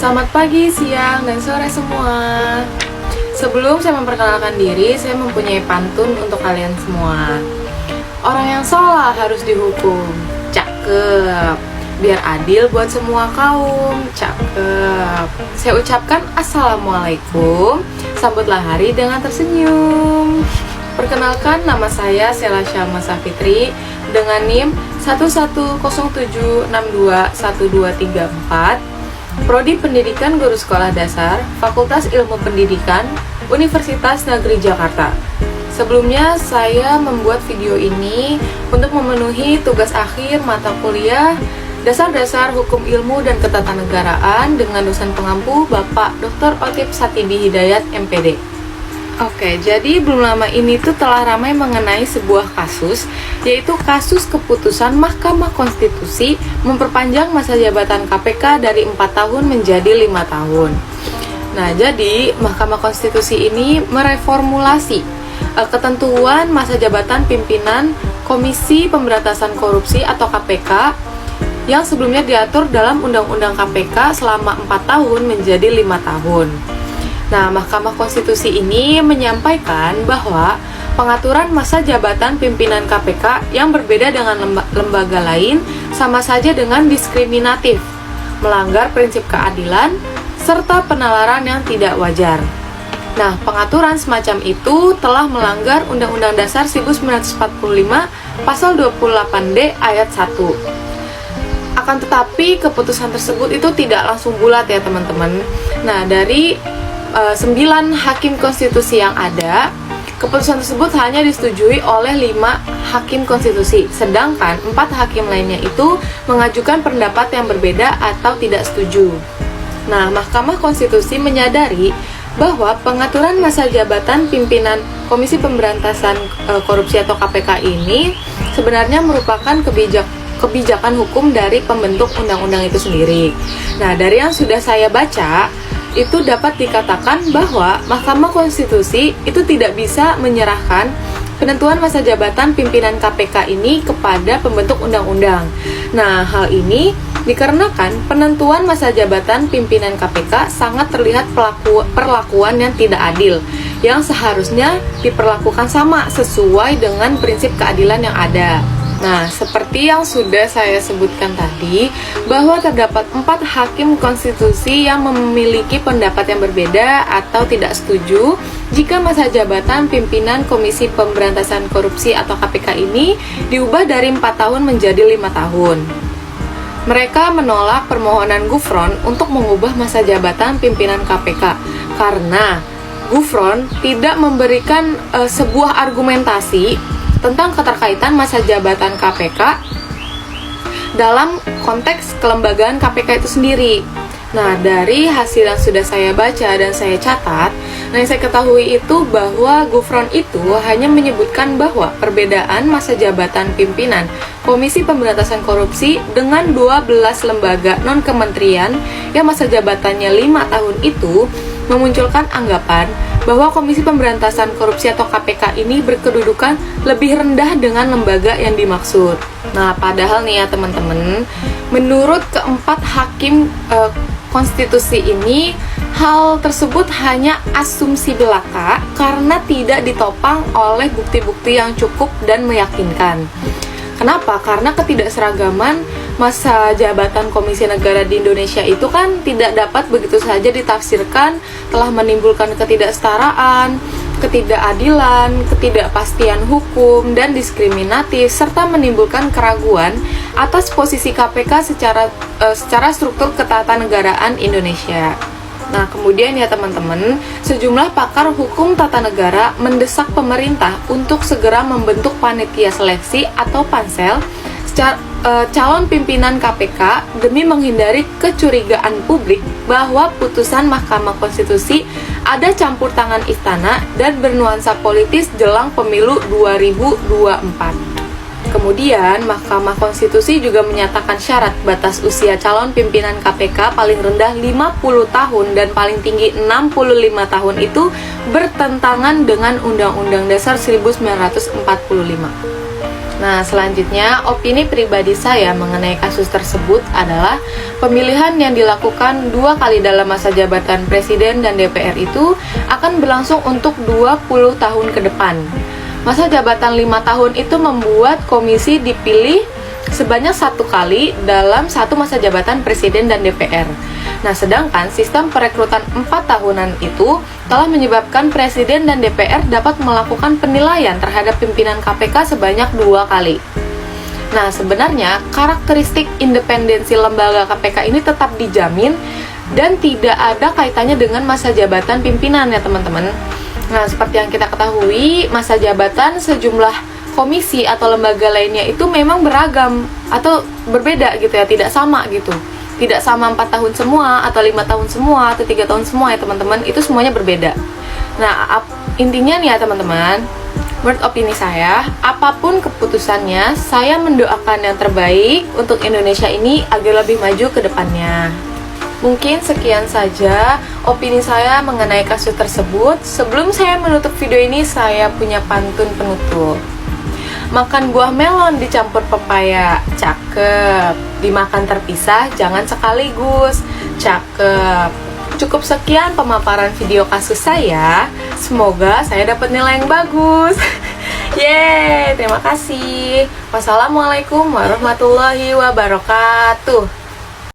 Selamat pagi, siang, dan sore semua. Sebelum saya memperkenalkan diri, saya mempunyai pantun untuk kalian semua. Orang yang salah harus dihukum. Cakep. Biar adil buat semua kaum. Cakep. Saya ucapkan Assalamualaikum. Sambutlah hari dengan tersenyum. Perkenalkan, nama saya Sela Syama Safitri dengan NIM 1107621234, Prodi Pendidikan Guru Sekolah Dasar, Fakultas Ilmu Pendidikan, Universitas Negeri Jakarta. Sebelumnya, saya membuat video ini untuk memenuhi tugas akhir mata kuliah Dasar-Dasar Hukum Ilmu dan Ketatanegaraan dengan dosen pengampu Bapak Dr. Otip Satibi Hidayat, MPD. Oke, jadi belum lama ini tuh telah ramai mengenai sebuah kasus, yaitu kasus keputusan Mahkamah Konstitusi memperpanjang masa jabatan KPK dari 4 tahun menjadi 5 tahun. Nah, jadi Mahkamah Konstitusi ini mereformulasi ketentuan masa jabatan pimpinan Komisi Pemberantasan Korupsi atau KPK yang sebelumnya diatur dalam Undang-Undang KPK selama 4 tahun menjadi 5 tahun. Nah, Mahkamah Konstitusi ini menyampaikan bahwa pengaturan masa jabatan pimpinan KPK yang berbeda dengan lembaga lain sama saja dengan diskriminatif, melanggar prinsip keadilan, serta penalaran yang tidak wajar. Nah, pengaturan semacam itu telah melanggar Undang-Undang Dasar 1945 Pasal 28D Ayat 1. Akan tetapi, keputusan tersebut itu tidak langsung bulat ya teman-teman. Nah, dari 9 hakim konstitusi yang ada, keputusan tersebut hanya disetujui oleh 5 hakim konstitusi, sedangkan 4 hakim lainnya itu mengajukan pendapat yang berbeda atau tidak setuju. Nah, Mahkamah Konstitusi menyadari bahwa pengaturan masa jabatan pimpinan Komisi Pemberantasan Korupsi atau KPK ini sebenarnya merupakan kebijakan hukum dari pembentuk undang-undang itu sendiri. Nah, dari yang sudah saya baca, itu dapat dikatakan bahwa Mahkamah Konstitusi itu tidak bisa menyerahkan penentuan masa jabatan pimpinan KPK ini kepada pembentuk undang-undang. Nah, hal ini dikarenakan penentuan masa jabatan pimpinan KPK sangat terlihat perlakuan yang tidak adil, yang seharusnya diperlakukan sama sesuai dengan prinsip keadilan yang ada. Nah, seperti yang sudah saya sebutkan tadi, bahwa terdapat 4 hakim konstitusi yang memiliki pendapat yang berbeda atau tidak setuju jika masa jabatan pimpinan Komisi Pemberantasan Korupsi atau KPK ini diubah dari 4 tahun menjadi 5 tahun. Mereka menolak permohonan Gufron untuk mengubah masa jabatan pimpinan KPK karena Gufron tidak memberikan sebuah argumentasi tentang keterkaitan masa jabatan KPK dalam konteks kelembagaan KPK itu sendiri. Nah, dari hasil yang sudah saya baca dan saya catat, yang saya ketahui itu bahwa Gufron itu hanya menyebutkan bahwa perbedaan masa jabatan pimpinan Komisi Pemberantasan Korupsi dengan 12 lembaga non-kementerian yang masa jabatannya 5 tahun itu memunculkan anggapan bahwa Komisi Pemberantasan Korupsi atau KPK ini berkedudukan lebih rendah dengan lembaga yang dimaksud. Nah, padahal nih ya teman-teman, menurut keempat hakim konstitusi ini, hal tersebut hanya asumsi belaka karena tidak ditopang oleh bukti-bukti yang cukup dan meyakinkan. Kenapa? Karena ketidakseragaman masa jabatan Komisi Negara di Indonesia itu kan tidak dapat begitu saja ditafsirkan, telah menimbulkan ketidaksetaraan, ketidakadilan, ketidakpastian hukum, dan diskriminatif, serta menimbulkan keraguan atas posisi KPK secara struktur ketatanegaraan Indonesia. Nah, kemudian ya teman-teman, sejumlah pakar hukum tata negara mendesak pemerintah untuk segera membentuk panitia seleksi atau pansel calon pimpinan KPK demi menghindari kecurigaan publik bahwa putusan Mahkamah Konstitusi ada campur tangan istana dan bernuansa politis jelang pemilu 2024. Kemudian, Mahkamah Konstitusi juga menyatakan syarat batas usia calon pimpinan KPK paling rendah 50 tahun dan paling tinggi 65 tahun itu bertentangan dengan Undang-Undang Dasar 1945. Nah, selanjutnya opini pribadi saya mengenai kasus tersebut adalah pemilihan yang dilakukan 2 kali dalam masa jabatan Presiden dan DPR itu akan berlangsung untuk 20 tahun ke depan. Masa jabatan 5 tahun itu membuat komisi dipilih sebanyak 1 kali dalam satu masa jabatan Presiden dan DPR. Nah, sedangkan sistem perekrutan 4 tahunan itu telah menyebabkan Presiden dan DPR dapat melakukan penilaian terhadap pimpinan KPK sebanyak 2 kali. Nah, sebenarnya karakteristik independensi lembaga KPK ini tetap dijamin dan tidak ada kaitannya dengan masa jabatan pimpinan ya teman-teman. Nah, seperti yang kita ketahui, masa jabatan sejumlah komisi atau lembaga lainnya itu memang beragam atau berbeda gitu ya, tidak sama gitu. Tidak sama 4 tahun semua, atau 5 tahun semua, atau 3 tahun semua ya teman-teman. Itu semuanya berbeda. Nah, intinya nih ya teman-teman, menurut opini saya, apapun keputusannya, saya mendoakan yang terbaik untuk Indonesia ini agar lebih maju ke depannya. Mungkin sekian saja opini saya mengenai kasus tersebut. Sebelum saya menutup video ini, saya punya pantun penutup. Makan buah melon dicampur pepaya, cakep. Dimakan terpisah, jangan sekaligus, cakep. Cukup sekian pemaparan video kasus saya. Semoga saya dapat nilai yang bagus. Yeay, terima kasih. Wassalamualaikum warahmatullahi wabarakatuh.